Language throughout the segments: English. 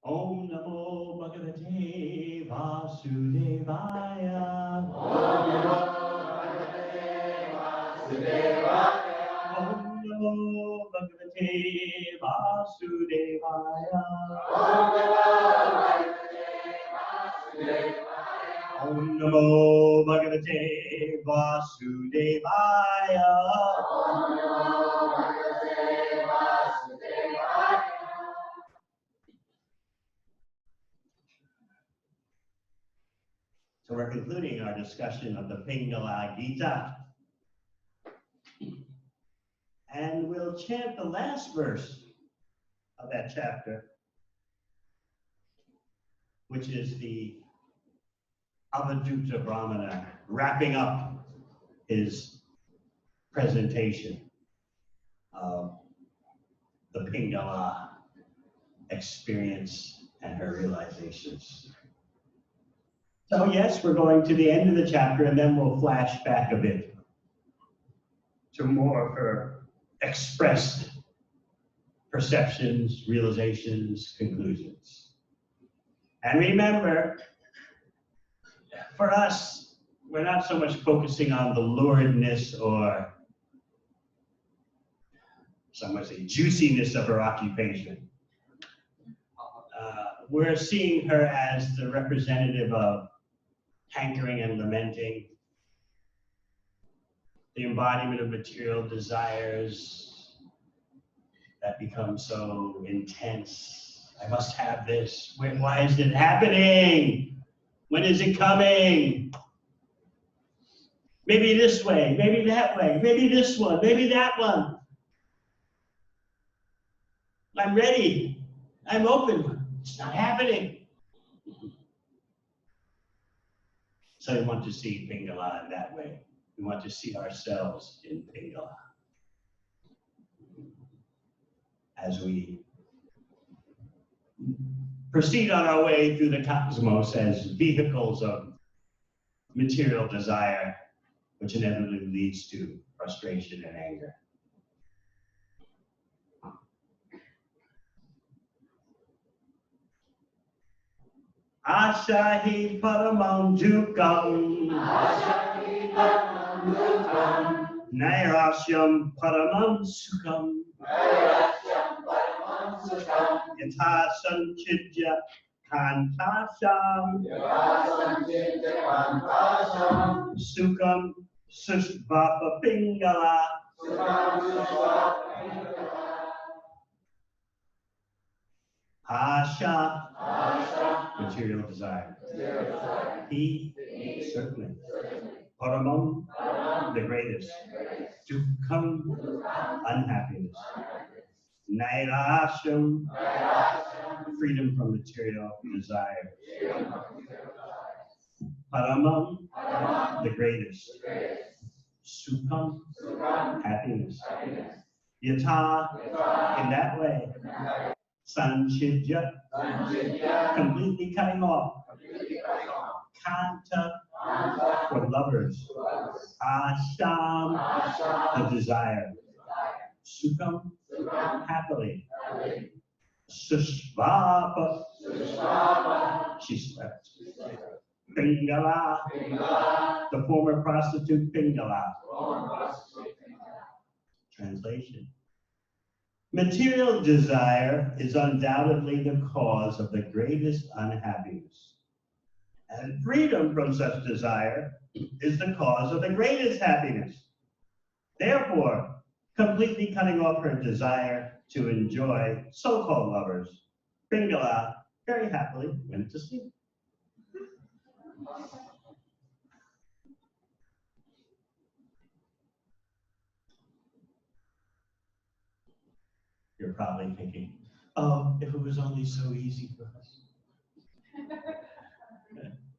Om Namo Bhagavate Vasudevaya. Om Namo Bhagavate Vasudevaya. Om Namo Bhagavate Vasudevaya. Om Namo Bhagavate Vasudevaya. Om Namo Bhagavate Vasudevaya. Om Namo Bhagavate Vasudevaya. So we're concluding our discussion of the Pingala Gita. And we'll chant the last verse of that chapter, which is the Avadhuta Brahmana wrapping up his presentation of the Pingala experience and her realizations. So yes, we're going to the end of the chapter, and then we'll flash back a bit to more of her expressed perceptions, realizations, conclusions. And remember, for us, we're not so much focusing on the luridness or some would say juiciness of her occupation. We're seeing her as the representative of hankering and lamenting, the embodiment of material desires that become so intense. I must have this. Why is it happening? When is it coming? Maybe this way, maybe that way, maybe this one, maybe that one. I'm ready. I'm open. It's not happening. So we want to see Pingala in that way. We want to see ourselves in Pingala as we proceed on our way through the cosmos as vehicles of material desire, which inevitably leads to frustration and anger. Ashahi paramam jukam. Ashahi paramam jukam. Nairashyam paramam sukham. Nairashyam paramam sukham. Yatha sanchidya kantasham. Yatha sanchidya kantasham. Sukham sushvapa pingala. Sukham sushvapa pingala. Asha. Asha. Material desire. Material desire. He. Certainly. Paramam. The greatest. Dukham. Unhappiness. Nairasham. Freedom from material desire. Paramam. The greatest. Sukham. Happiness. Yatha. In that way. Sanchidya. Completely cutting off. Kanta. For lovers. Asham. The desire. Sukham. Happily. Sushvapa. She slept. Pingala. The former prostitute Pingala. Translation. Material desire is undoubtedly the cause of the greatest unhappiness. And freedom from such desire is the cause of the greatest happiness. Therefore, completely cutting off her desire to enjoy so-called lovers, Pingala very happily went to sleep. You're probably thinking, oh, if it was only so easy for us.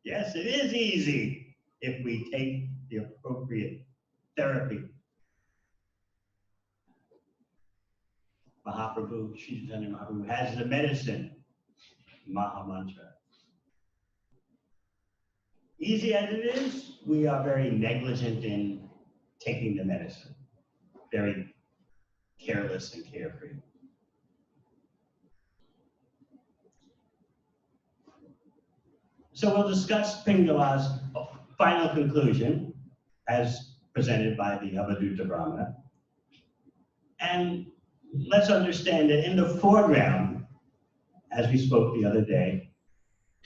Yes, it is easy if we take the appropriate therapy. Mahaprabhu, Sri Chaitanya Mahaprabhu has the medicine, Mahamantra. Easy as it is, we are very negligent in taking the medicine. Very careless and carefree. So we'll discuss Pingala's final conclusion as presented by the Avadhuta Brahmana. And let's understand that in the foreground, as we spoke the other day,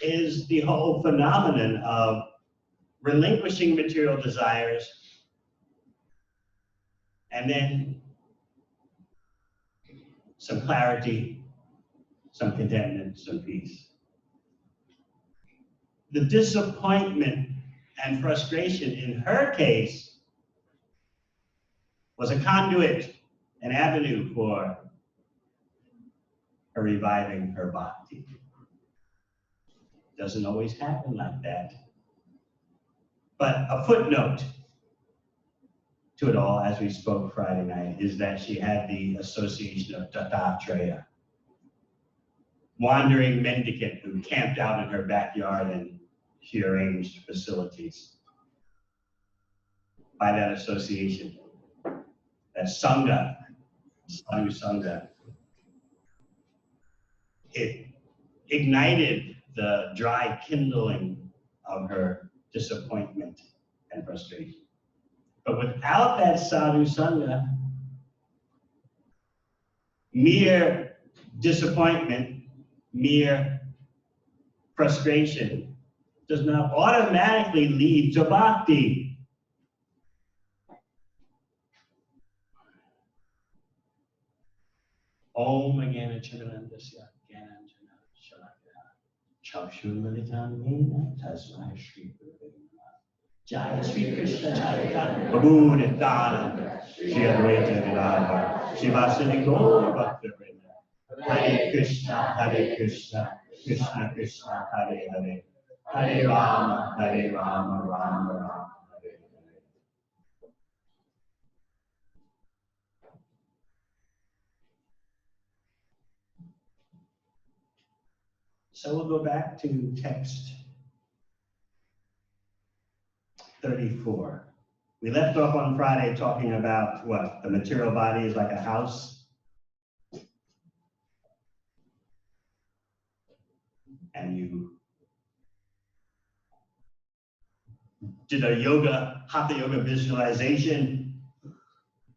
is the whole phenomenon of relinquishing material desires and then some clarity, some contentment, some peace. The disappointment and frustration in her case was a conduit, an avenue for her reviving her bhakti. Doesn't always happen like that. But a footnote to it all, as we spoke Friday night, is that she had the association of Dattatreya, wandering mendicant who camped out in her backyard and she arranged facilities. By that association, that Sangha, Sadhu Sangha, it ignited the dry kindling of her disappointment and frustration. But without that Sadhu Sangha, mere disappointment, mere frustration does not automatically lead to bhakti. Om Agana Chidanandasya Gyananjana Shalakya Chakshurmalitanena Tasmai Shri Gurave Namaha Jaya Shri Krishna Chaitanya Prabhu Nityananda Shri Advaita Gadadhar Shivasani Gaur Bhaktivinoda Hare Krishna Krishna Krishna Hare Hare Hare Rama Rama Rama Hare Hare. So we'll go back to text 34. We left off on Friday talking about what? The material body is like a house. And you did a hatha yoga visualization,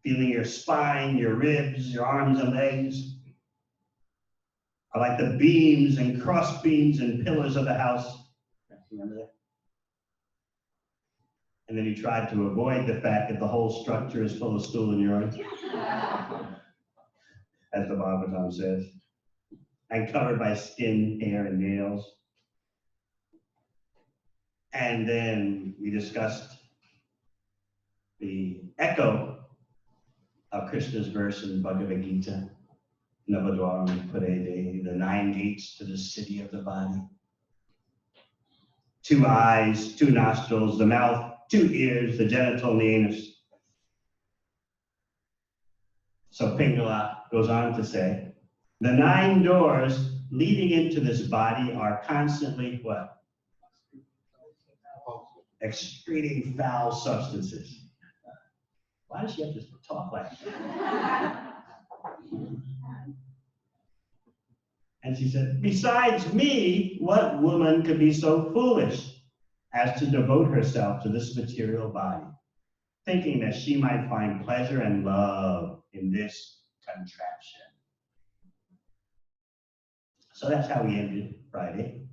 feeling your spine, your ribs, your arms and legs are like the beams and cross beams and pillars of the house. Remember that? And then you tried to avoid the fact that the whole structure is full of stool and urine, as the Bhagavatam says, and covered by skin, hair, and nails. And then we discussed the echo of Krishna's verse in Bhagavad Gita, Navadwaram Purede, the 9 gates to the city of the body. 2 eyes, 2 nostrils, the mouth, 2 ears, the genital and the anus. So Pingala goes on to say, the 9 doors leading into this body are constantly what? Excreting foul substances. Why does she have to talk like that? And she said, besides me, what woman could be so foolish as to devote herself to this material body, thinking that she might find pleasure and love in this contraption? So that's how we ended Friday.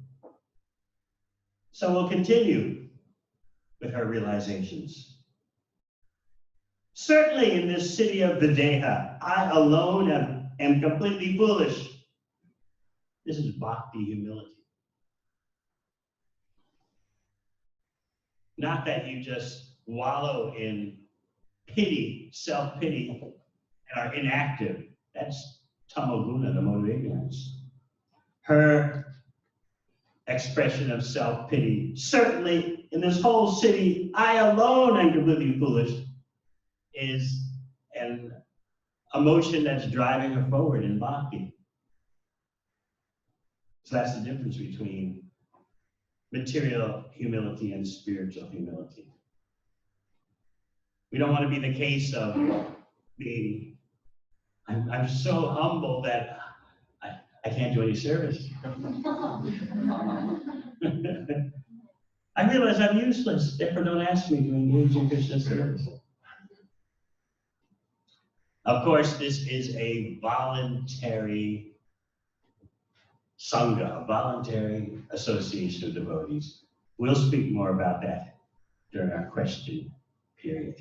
So we'll continue with her realizations. Certainly in this city of Videha, I alone am completely foolish. This is bhakti humility. Not that you just wallow in pity, self-pity, and are inactive. That's tamoguna, the mode of ignorance. Her expression of self-pity, certainly in this whole city, I alone am completely foolish, is an emotion that's driving her forward in bhakti. So that's the difference between material humility and spiritual humility. We don't want to be the case of being, I'm so humble that I can't do any service. I realize I'm useless, therefore don't ask me to engage in Krishna service. Of course, this is a voluntary sangha, a voluntary association of devotees. We'll speak more about that during our question period.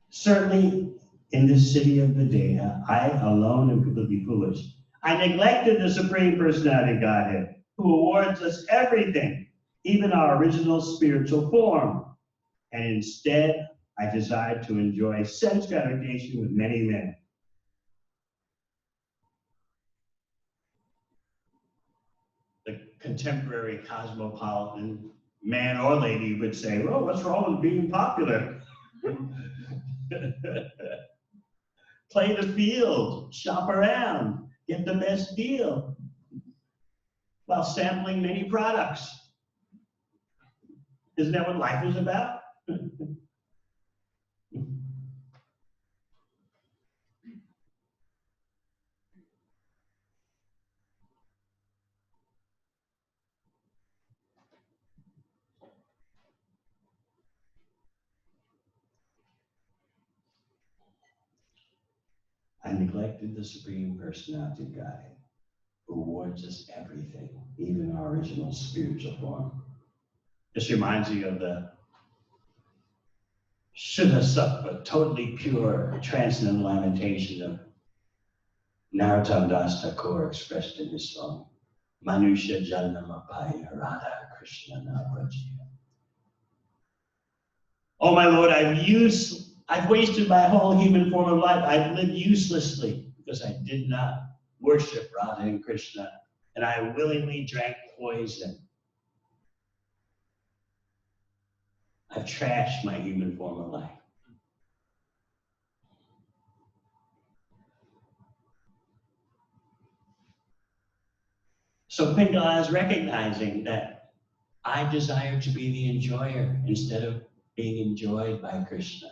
Certainly, in this city of Videha, I alone am completely foolish. I neglected the Supreme Personality of Godhead, who awards us everything, even our original spiritual form. And instead, I desired to enjoy sense gratification with many men. The contemporary cosmopolitan man or lady would say, well, what's wrong with being popular? Play the field, shop around, get the best deal, while sampling many products. Isn't that what life is about? I neglected the Supreme Personality of Godhead, who awards us everything, even our original spiritual form. This reminds me of the Shuddha Sattva, totally pure, transcendental lamentation of Narottam Das Thakur expressed in his song, Manusya Janama Paya Radha Krishna Navajiya. Oh my Lord, I've wasted my whole human form of life. I've lived uselessly because I did not worship Radha and Krishna, and I willingly drank poison. I've trashed my human form of life. So Pingala is recognizing that I desire to be the enjoyer instead of being enjoyed by Krishna.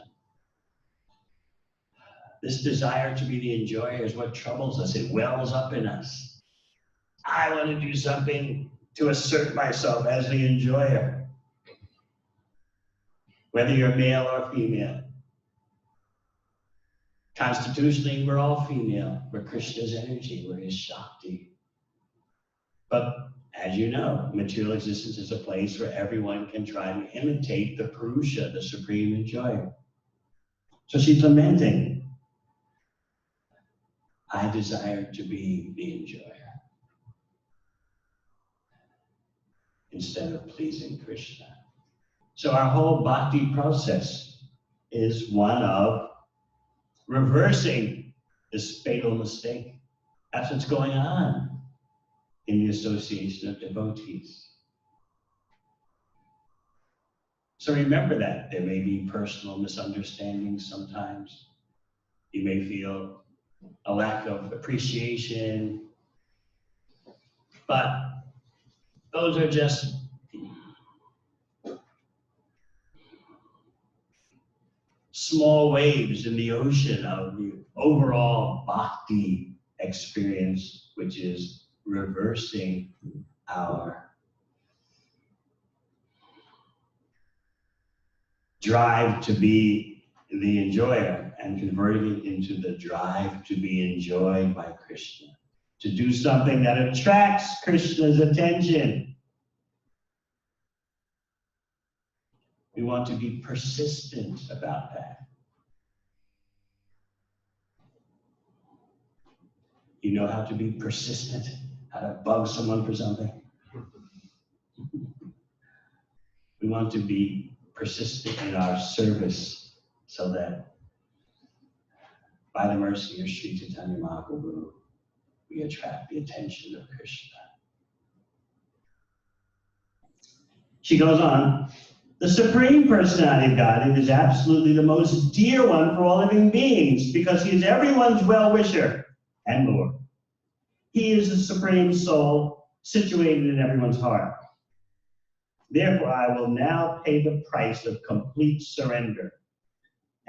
This desire to be the enjoyer is what troubles us. It wells up in us. I want to do something to assert myself as the enjoyer. Whether you're male or female. Constitutionally, we're all female. We're Krishna's energy. We're his Shakti. But as you know, material existence is a place where everyone can try to imitate the Purusha, the supreme enjoyer. So she's lamenting. I desire to be the enjoyer instead of pleasing Krishna. So our whole bhakti process is one of reversing this fatal mistake. That's what's going on in the association of devotees. So remember that there may be personal misunderstandings sometimes. You may feel a lack of appreciation, but those are just small waves in the ocean of the overall bhakti experience, which is reversing our drive to be the enjoyer and converting it into the drive to be enjoyed by Krishna, to do something that attracts Krishna's attention. We want to be persistent about that. You know how to be persistent, how to bug someone for something? We want to be persistent in our service so that by the mercy of Sri Chaitanya Mahaprabhu, we attract the attention of Krishna. She goes on, the Supreme Personality of Godhead is absolutely the most dear one for all living beings because he is everyone's well-wisher and Lord. He is the Supreme Soul situated in everyone's heart. Therefore, I will now pay the price of complete surrender.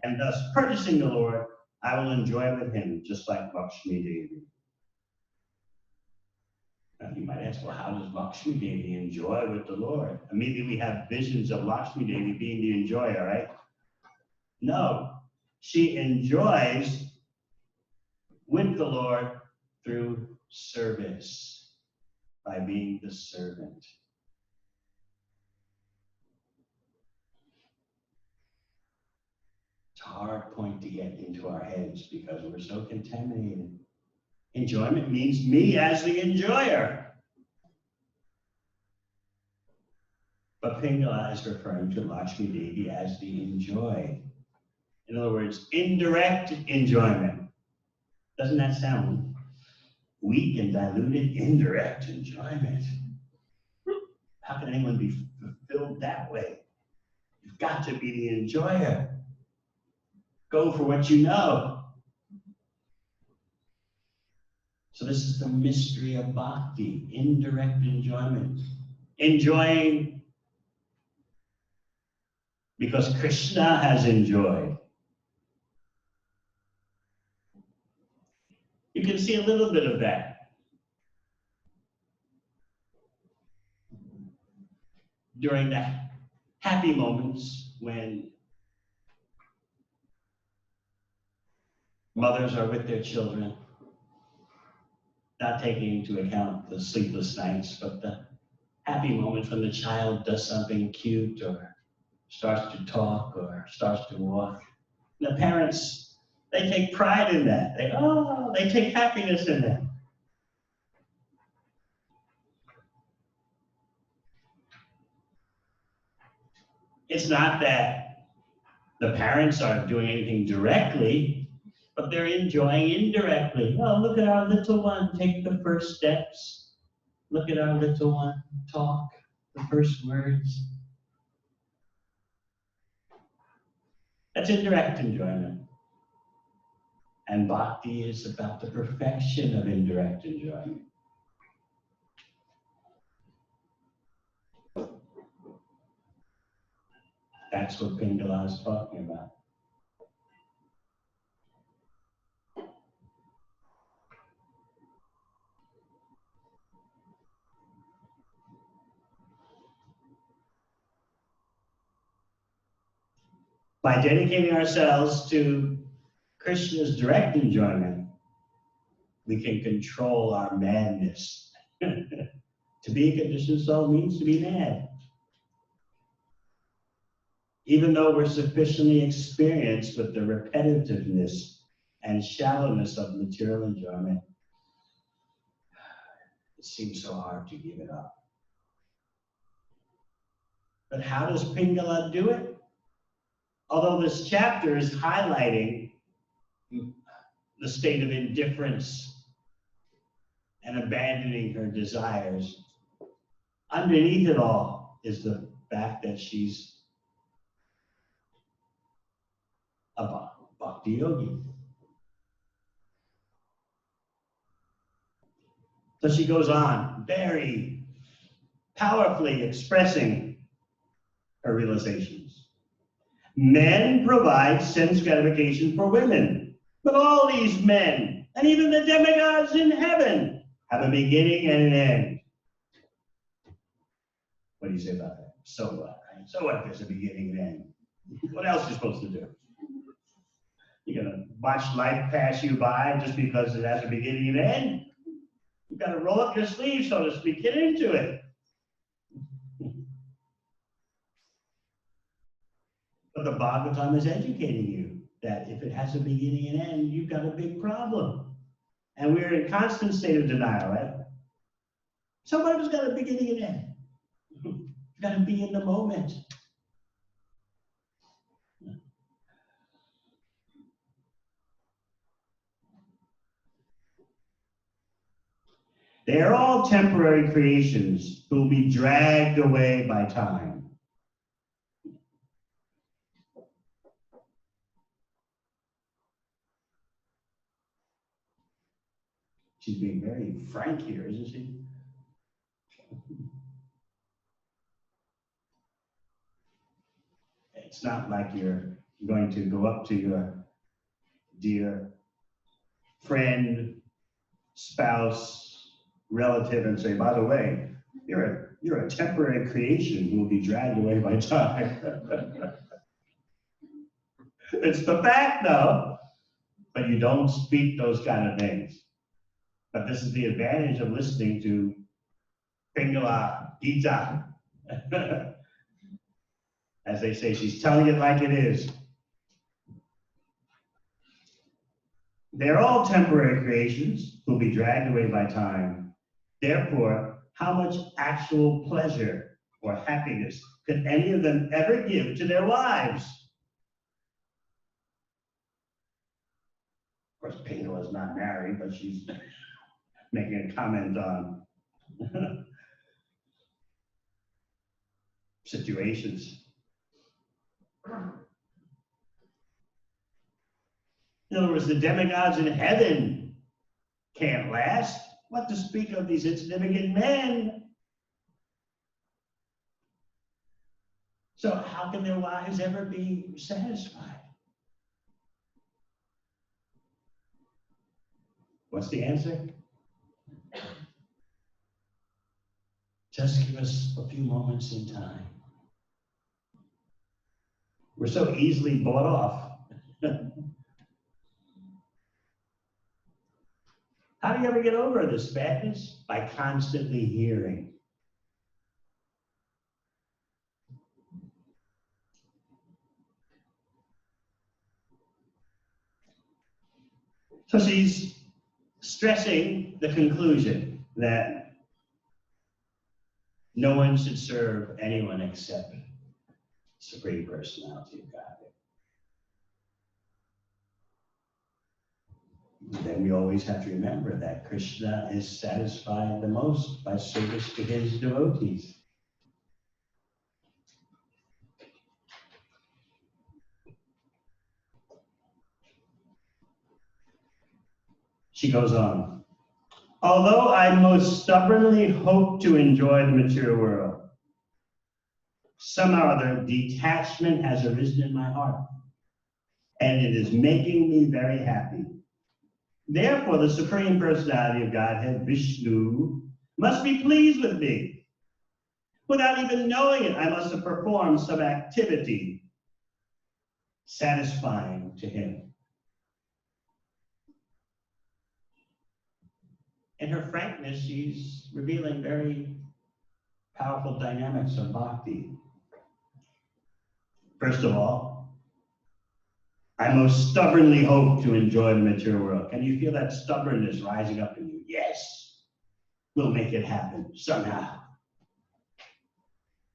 And thus, purchasing the Lord, I will enjoy with him, just like Lakshmi Devi. Now, you might ask, well, how does Lakshmi Devi enjoy with the Lord? Immediately we have visions of Lakshmi Devi being the enjoyer, right? No, she enjoys with the Lord through service, by being the servant. It's a hard point to get into our heads because we're so contaminated. Enjoyment means me as the enjoyer. But Pingala is referring to Lakshmi Devi as the enjoyed. In other words, indirect enjoyment. Doesn't that sound weak and diluted? Indirect enjoyment. How can anyone be fulfilled that way? You've got to be the enjoyer. Go for what you know. So this is the mystery of bhakti, indirect enjoyment. Enjoying because Krishna has enjoyed. You can see a little bit of that during the happy moments when mothers are with their children, not taking into account the sleepless nights, but the happy moments when the child does something cute or starts to talk or starts to walk. The parents, they take pride in that. They take happiness in that. It's not that the parents aren't doing anything directly, but they're enjoying indirectly. Oh, look at our little one take the first steps. Look at our little one talk the first words. That's indirect enjoyment. And bhakti is about the perfection of indirect enjoyment. That's what Pingala is talking about. By dedicating ourselves to Krishna's direct enjoyment, we can control our madness. To be a conditioned soul means to be mad. Even though we're sufficiently experienced with the repetitiveness and shallowness of material enjoyment, it seems so hard to give it up. But how does Pingala do it? Although this chapter is highlighting the state of indifference and abandoning her desires, underneath it all is the fact that she's a bhakti yogi. So she goes on, very powerfully expressing her realizations. Men provide sense gratification for women, but all these men, and even the demigods in heaven, have a beginning and an end. What do you say about that? So what, right? So what if there's a beginning and end? What else are you supposed to do? You're gonna watch life pass you by just because it has a beginning and end? You've got to roll up your sleeves, so to speak, get into it. But the Bhagavatam is educating you that if it has a beginning and end, you've got a big problem. And we're in constant state of denial, right? Somebody's got a beginning and end. You've got to be in the moment. They are all temporary creations who will be dragged away by time. She's being very frank here, isn't she? It's not like you're going to go up to your dear friend, spouse, relative and say, by the way, you're a temporary creation who will be dragged away by time. It's the fact, though, but you don't speak those kind of things. But this is the advantage of listening to Pingala, Gita. As they say, she's telling it like it is. They're all temporary creations who'll be dragged away by time. Therefore, how much actual pleasure or happiness could any of them ever give to their wives? Of course, Pingala is not married, but she's making a comment on situations. In other words, the demigods in heaven can't last. What to speak of these insignificant men? So how can their wives ever be satisfied? What's the answer? Just give us a few moments in time. We're so easily bought off. How do you ever get over this madness? By constantly hearing. So she's stressing the conclusion that no one should serve anyone except the Supreme Personality of Godhead. Then we always have to remember that Krishna is satisfied the most by service to his devotees. She goes on. Although I most stubbornly hope to enjoy the material world, somehow or other detachment has arisen in my heart, and it is making me very happy. Therefore, the Supreme Personality of Godhead, Vishnu, must be pleased with me. Without even knowing it, I must have performed some activity satisfying to him. In her frankness, she's revealing very powerful dynamics of Bhakti. First of all, I most stubbornly hope to enjoy the material world. Can you feel that stubbornness rising up in you? Yes, we'll make it happen somehow.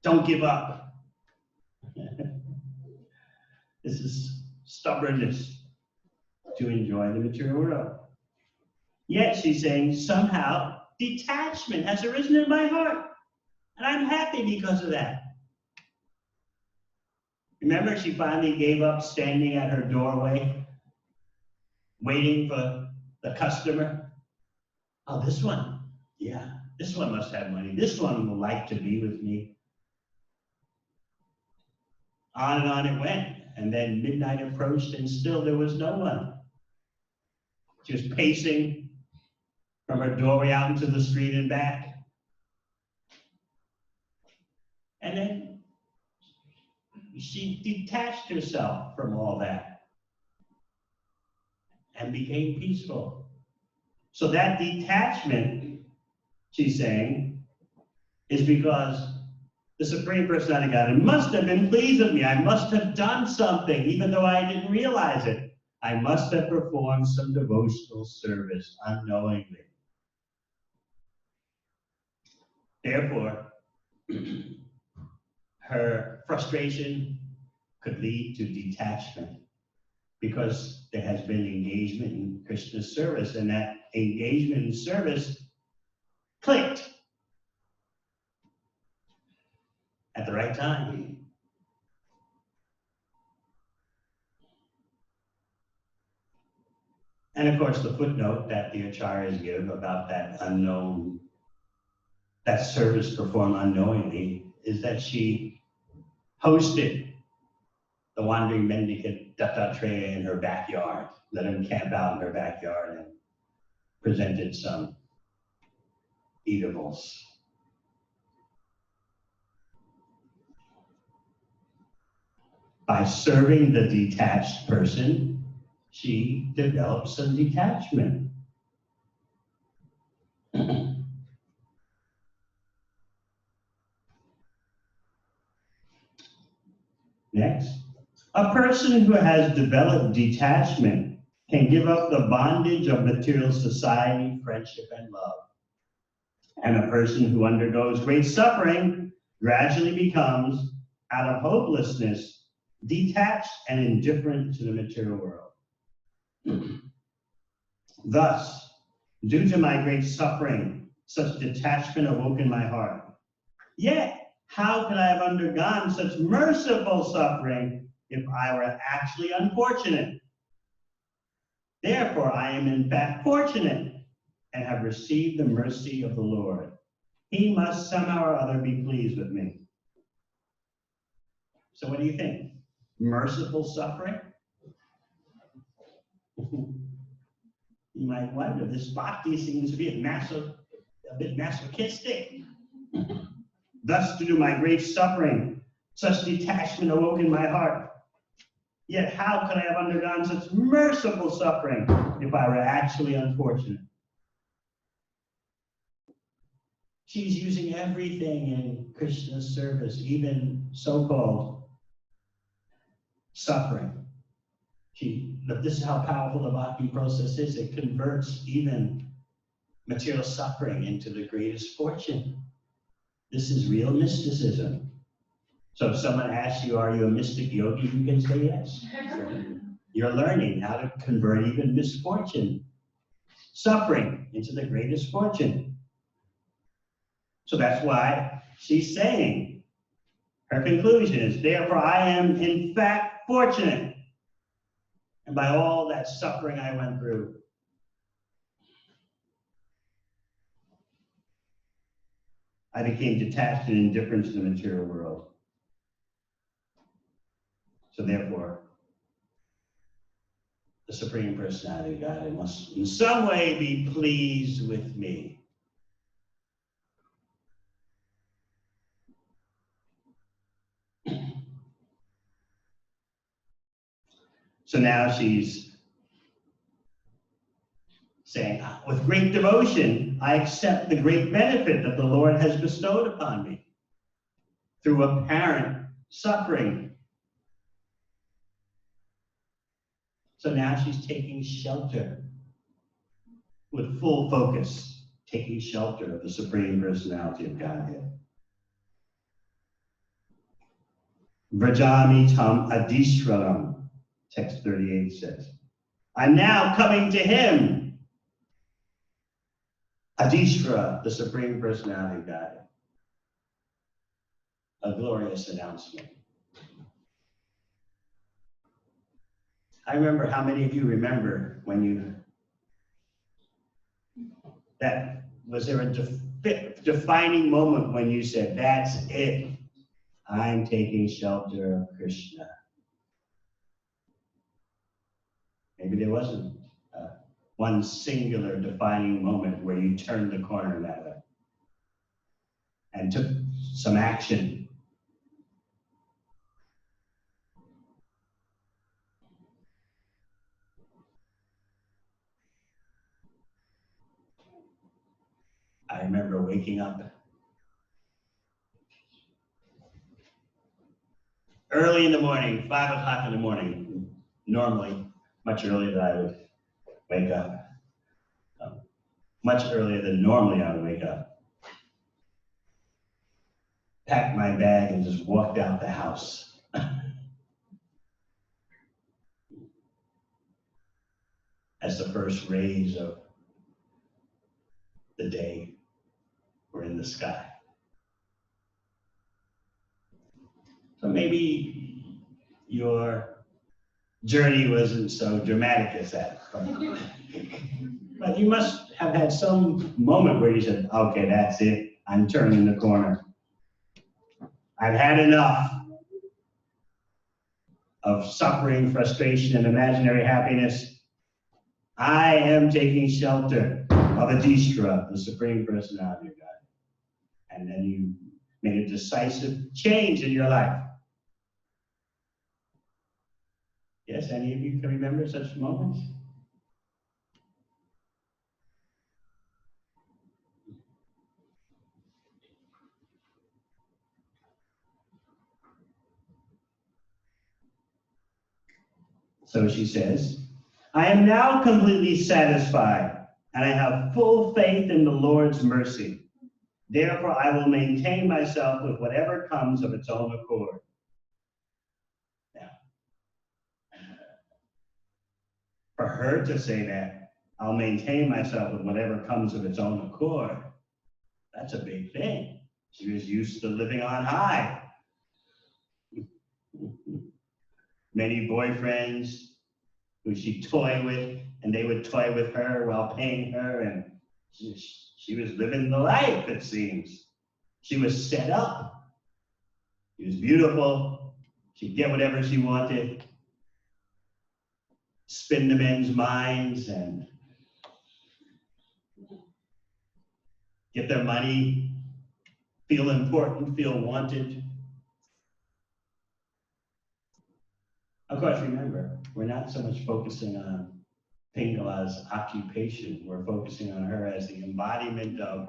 Don't give up. This is stubbornness to enjoy the material world. Yet she's saying somehow detachment has arisen in my heart, and I'm happy because of that. Remember, she finally gave up standing at her doorway, waiting for the customer. Oh, this one, yeah, this one must have money. This one will like to be with me. On and on it went, and then midnight approached, and still there was no one. She was pacing from her doorway out into the street and back. And then she detached herself from all that and became peaceful. So that detachment, she's saying, is because the Supreme Personality of God must have been pleased with me. I must have done something, even though I didn't realize it. I must have performed some devotional service unknowingly. Therefore, her frustration could lead to detachment because there has been engagement in Krishna's service, and that engagement in service clicked at the right time. And of course, the footnote that the acharyas give about that unknown, that service performed unknowingly, is that she hosted the wandering mendicant Dattatreya in her backyard, let him camp out in her backyard and presented some eatables. By serving the detached person, she develops some detachment. Next, a person who has developed detachment can give up the bondage of material society, friendship, and love. And a person who undergoes great suffering gradually becomes, out of hopelessness, detached and indifferent to the material world. Thus, due to my great suffering, such detachment awoke in my heart. Yet, how could I have undergone such merciful suffering if I were actually unfortunate? Therefore, I am in fact fortunate and have received the mercy of the Lord. He must somehow or other be pleased with me. So what do you think? Merciful suffering? You might wonder, this Bhakti seems to be a bit masochistic. Thus, due to my great suffering, such detachment awoke in my heart. Yet how could I have undergone such merciful suffering if I were actually unfortunate? She's using everything in Krishna's service, even so-called suffering. But this is how powerful the Bhakti process is. It converts even material suffering into the greatest fortune. This is real mysticism. So if someone asks you, are you a mystic yogi, you can say yes. You're learning how to convert even misfortune, suffering, into the greatest fortune. So that's why she's saying, her conclusion is, therefore I am in fact fortunate. And by all that suffering I went through, I became detached and indifferent to the material world. So therefore, the Supreme Personality of God must in some way be pleased with me. So now she's saying, with great devotion, I accept the great benefit that the Lord has bestowed upon me through apparent suffering. So now she's taking shelter with full focus, taking shelter of the Supreme Personality of Godhead. Vrajami tam adishralam, text 38 says, I'm now coming to him. Adishra, the Supreme Personality of Godhead. A glorious announcement. I remember, how many of you remember when was there a defining moment when you said, that's it, I'm taking shelter of Krishna? Maybe there wasn't one singular defining moment where you turned the corner that way and took some action. I remember waking up early in the morning, 5 o'clock in the morning, normally much earlier than I would wake up. Much earlier than normally I would wake up. Packed my bag and just walked out the house. As the first rays of the day were in the sky. So maybe your journey wasn't so dramatic as that. But you must have had some moment where you said, okay, that's it. I'm turning the corner. I've had enough of suffering, frustration, and imaginary happiness. I am taking shelter Avadishtra, the Supreme Personality of God. And then you made a decisive change in your life. Yes, any of you can remember such moments? So she says, I am now completely satisfied, and I have full faith in the Lord's mercy. Therefore, I will maintain myself with whatever comes of its own accord. Now, for her to say that, I'll maintain myself with whatever comes of its own accord, that's a big thing. She was used to living on high. Many boyfriends who she'd toy with, and they would toy with her while paying her, and she was living the life, it seems. She was set up. She was beautiful. She'd get whatever she wanted, spin the men's minds, and get their money, feel important, feel wanted. Of course, remember, we're not so much focusing on Pingala's occupation. We're focusing on her as the embodiment of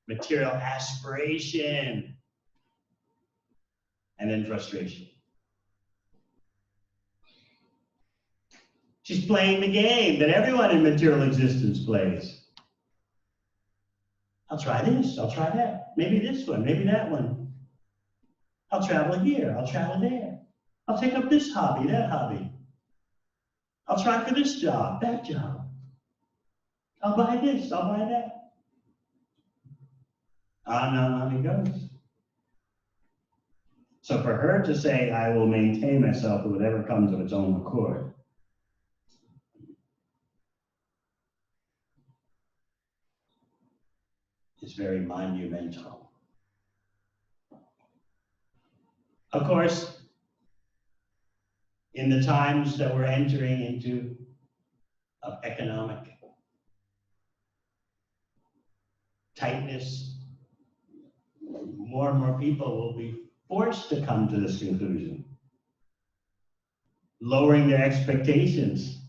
material aspiration and then frustration. She's playing the game that everyone in material existence plays. I'll try this, I'll try that. Maybe this one, maybe that one. I'll travel here, I'll travel there. I'll take up this hobby, that hobby. I'll try for this job, that job. I'll buy this, I'll buy that. On it goes. So for her to say, I will maintain myself with whatever comes of its own accord, is very monumental. Of course, in the times that we're entering into of economic tightness, more and more people will be forced to come to this conclusion, lowering their expectations.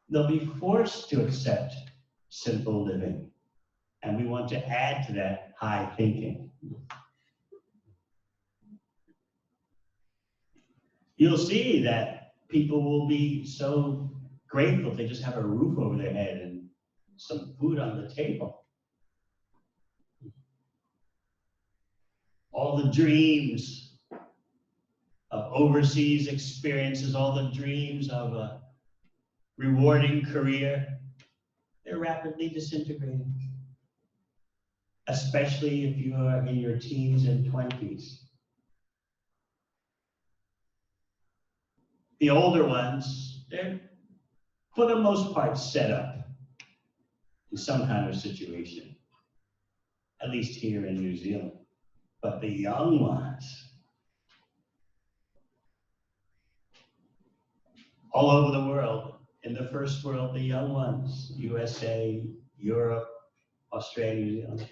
They'll be forced to accept simple living. And we want to add to that high thinking. You'll see that people will be so grateful if they just have a roof over their head and some food on the table. All the dreams of overseas experiences, all the dreams of a rewarding career, they're rapidly disintegrating. Especially if you are in your teens and 20s. The older ones, they're for the most part set up in some kind of situation, at least here in New Zealand. But the young ones, all over the world, in the first world, the young ones, USA, Europe, Australia, New Zealand,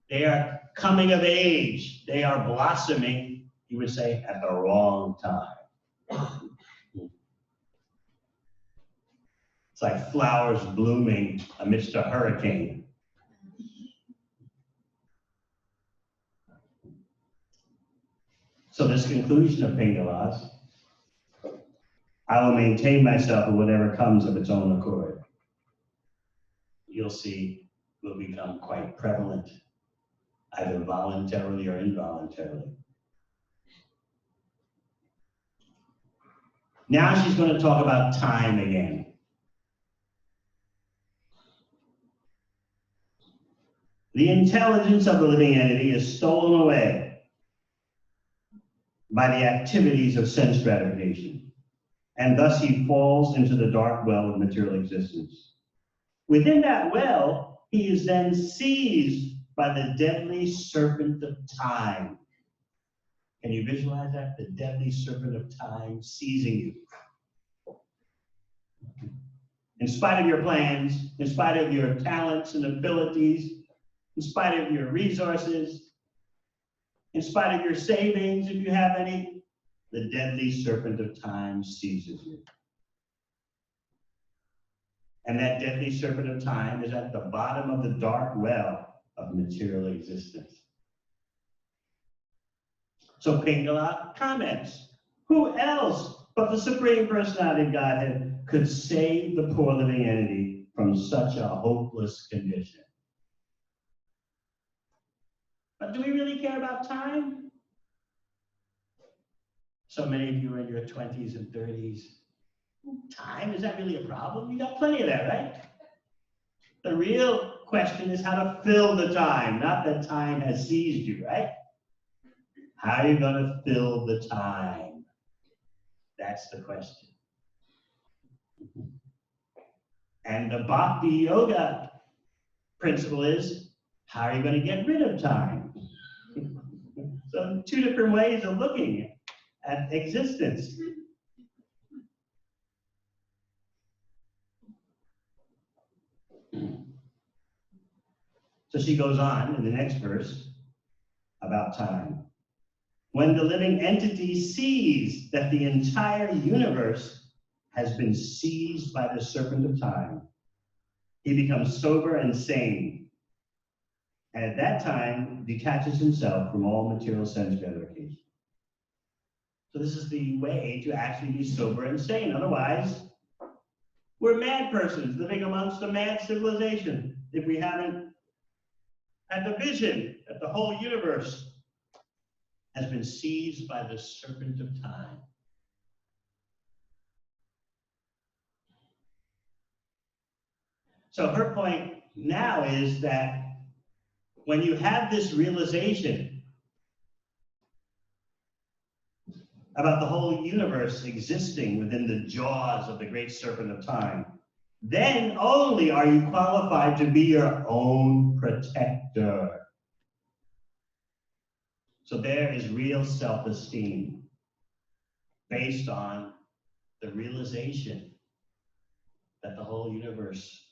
they are coming of age. They are blossoming, you would say, at the wrong time. It's like flowers blooming amidst a hurricane. So this conclusion of Pingala's, I will maintain myself with whatever comes of its own accord, you'll see will become quite prevalent, either voluntarily or involuntarily. Now she's going to talk about time again. The intelligence of the living entity is stolen away by the activities of sense gratification, and thus he falls into the dark well of material existence. Within that well, he is then seized by the deadly serpent of time. Can you visualize that? The deadly serpent of time seizing you. In spite of your plans, in spite of your talents and abilities, in spite of your resources, in spite of your savings, if you have any, the deadly serpent of time seizes you. And that deadly serpent of time is at the bottom of the dark well of material existence. So Pingala comments, who else but the Supreme Personality of Godhead could save the poor living entity from such a hopeless condition? But do we really care about time? So many of you are in your 20s and 30s. Time, is that really a problem? You got plenty of that, right? The real question is how to fill the time, not that time has seized you, right? How are you going to fill the time? That's the question. And the Bhakti Yoga principle is, how are you going to get rid of time? So two different ways of looking at existence. So she goes on in the next verse about time. When the living entity sees that the entire universe has been seized by the serpent of time, he becomes sober and sane, and at that time detaches himself from all material sense gratification. So this is the way to actually be sober and sane. Otherwise, we're mad persons living amongst a mad civilization if we haven't had the vision that the whole universe has been seized by the serpent of time. So her point now is that when you have this realization about the whole universe existing within the jaws of the great serpent of time, then only are you qualified to be your own protector. So there is real self-esteem based on the realization that the whole universe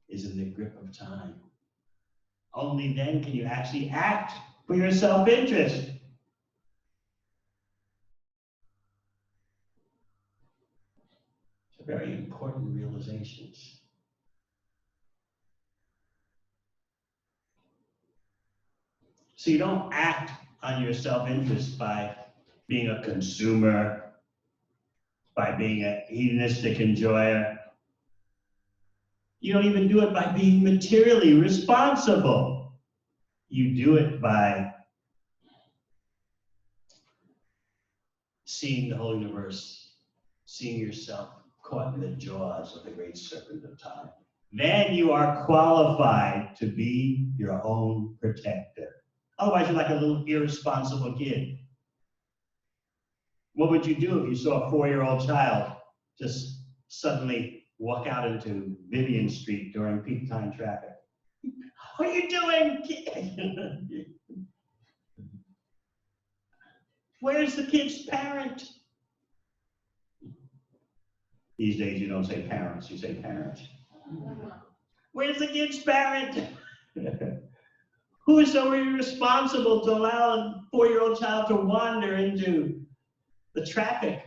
is in the grip of time. Only then can you actually act for your self-interest. It's very important realizations. So you don't act on your self-interest by being a consumer, by being a hedonistic enjoyer. You don't even do it by being materially responsible. You do it by seeing the whole universe, seeing yourself caught in the jaws of the great serpent of time. Then you are qualified to be your own protector. Otherwise, you're like a little irresponsible kid. What would you do if you saw a 4-year-old child just suddenly walk out into Vivian Street during peak time traffic? What are you doing? Where's the kid's parent? These days you don't say parents, you say parent. Where's the kid's parent? Who is so irresponsible to allow a 4-year-old child to wander into the traffic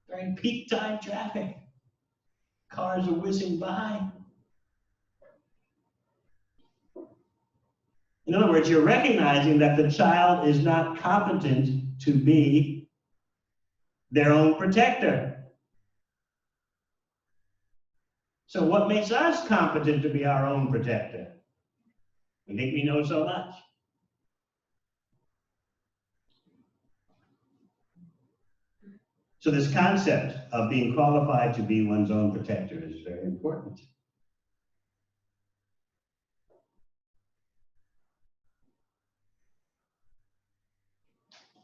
during peak time traffic? Cars are whizzing by. In other words, you're recognizing that the child is not competent to be their own protector. So what makes us competent to be our own protector? We think we know so much. So this concept of being qualified to be one's own protector is very important.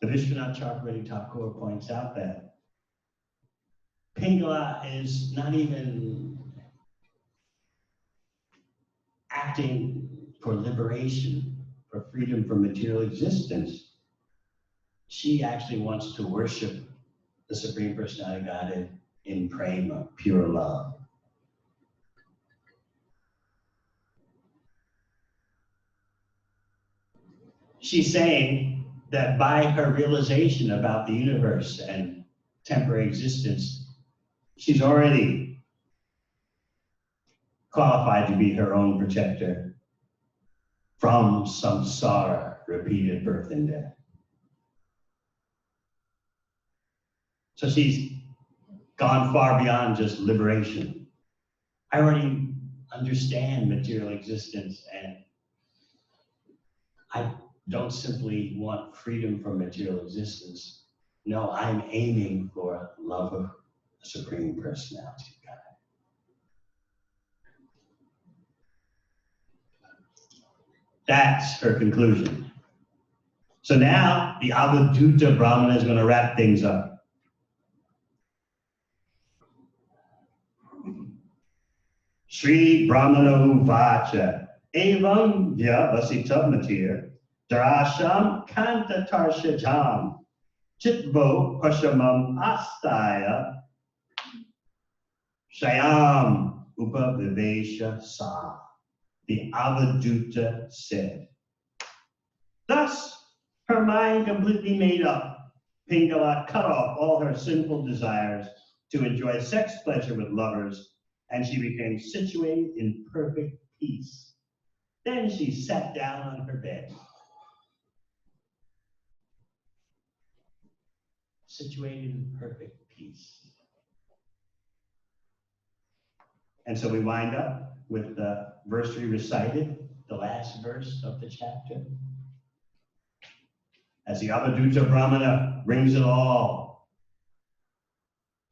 The Vishwanath Chakravarti Thakur points out that Pingala is not even acting for liberation, for freedom from material existence. She actually wants to worship the Supreme Personality of Godhead in prema, pure love. She's saying that by her realization about the universe and temporary existence, she's already qualified to be her own protector from samsara, repeated birth and death. So she's gone far beyond just liberation. I already understand material existence, and I don't simply want freedom from material existence. No, I'm aiming for love of the Supreme Personality of God. That's her conclusion. So now the Avadhuta Brahmana is going to wrap things up. Sri Brahmana Uvacha Evam Vya Vasita Matir Darasham Kanta Tarsha Jam Chitvo Pashamam Astaya Shayam Upavivesha Sa. The Avadhuta said. Thus, her mind completely made up, Pingala cut off all her sinful desires to enjoy sex pleasure with lovers, and she became situated in perfect peace. Then she sat down on her bed. Situated in perfect peace. And so we wind up with the verse we recited, the last verse of the chapter. As the Avadhuta Brahmana brings it all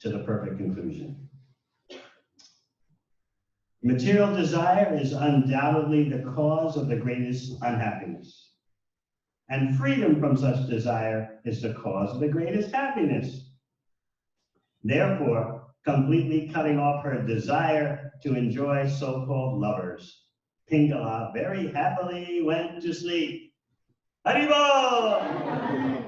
to the perfect conclusion. Material desire is undoubtedly the cause of the greatest unhappiness. And freedom from such desire is the cause of the greatest happiness. Therefore, completely cutting off her desire to enjoy so-called lovers, Pingala very happily went to sleep. Haribol!